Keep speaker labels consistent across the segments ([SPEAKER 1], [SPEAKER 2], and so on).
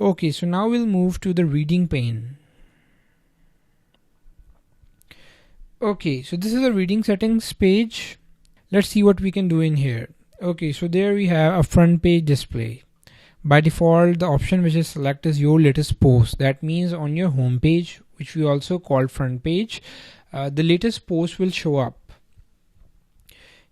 [SPEAKER 1] Okay, so now we'll move to the reading pane. Okay, so this is a reading settings page. Let's see what we can do in here. Okay, so there we have a front page display. By default, the option which is select is your latest post. That means on your home page, which we also call front page, the latest post will show up.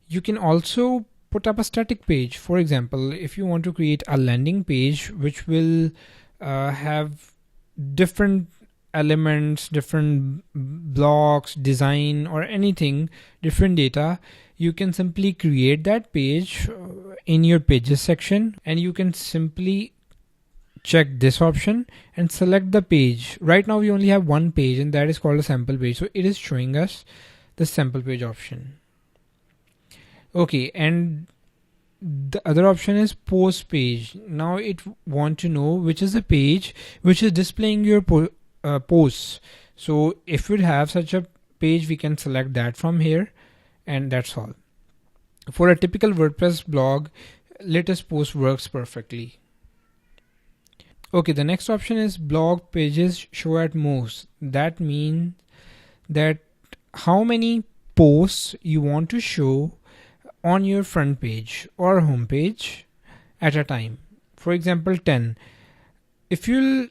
[SPEAKER 1] You can also put up a static page. For example, if you want to create a landing page which will have different elements, different blocks, design, or anything, different data, you can simply create that page in your pages section, and you can simply check this option and select the page. Right now we only have one page, and that is called a sample page, so it is showing us the sample page option. Okay, and the other option is post page. Now it want to know which is the page which is displaying your posts. So if we have such a page, we can select that from here, and that's all. For a typical WordPress blog, latest post works perfectly. Okay, the next option is blog pages show at most. That means that how many posts you want to show on your front page or home page at a time. For example, 10. If you'll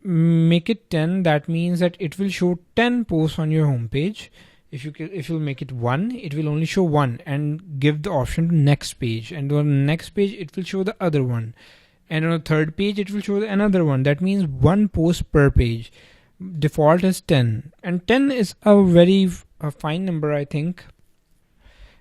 [SPEAKER 1] make it 10, that means that it will show 10 posts on your home page. If you'll make it 1, it will only show 1 and give the option to next page, and on the next page it will show the other one, and on the third page it will show another one. That means 1 post per page. Default is 10, and 10 is a very fine number, I think.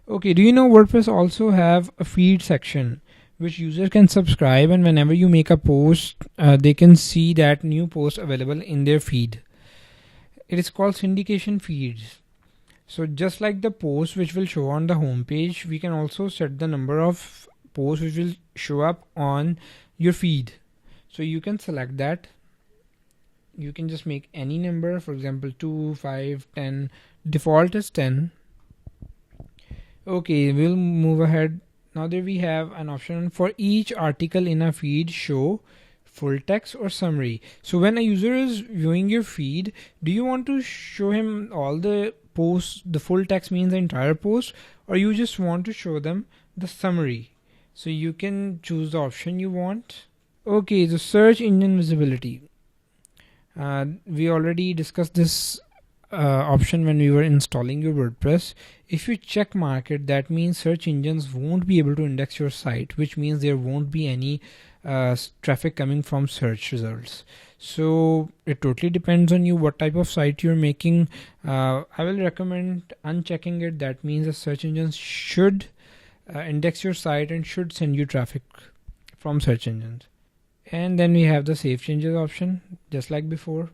[SPEAKER 1] Okay, do you know WordPress also have a feed section which users can subscribe, and whenever you make a post, they can see that new post available in their feed. It is called syndication feeds. So just like the post which will show on the home page, we can also set the number of posts which will show up on your feed. So you can select that. You can just make any number, for example 2, 5, 10. Default is 10. Okay, we'll move ahead. Now there we have an option for each article in a feed, show full text or summary. So when a user is viewing your feed, do you want to show him all the posts, the full text means the entire post, or you just want to show them the summary? So you can choose the option you want. Okay, the search engine visibility. We already discussed this option when we were installing your WordPress. If you check mark it, that means search engines won't be able to index your site, which means there won't be any traffic coming from search results. So it totally depends on you what type of site you're making. I will recommend unchecking it. That means the search engines should index your site and should send you traffic from search engines. And then we have the save changes option, just like before.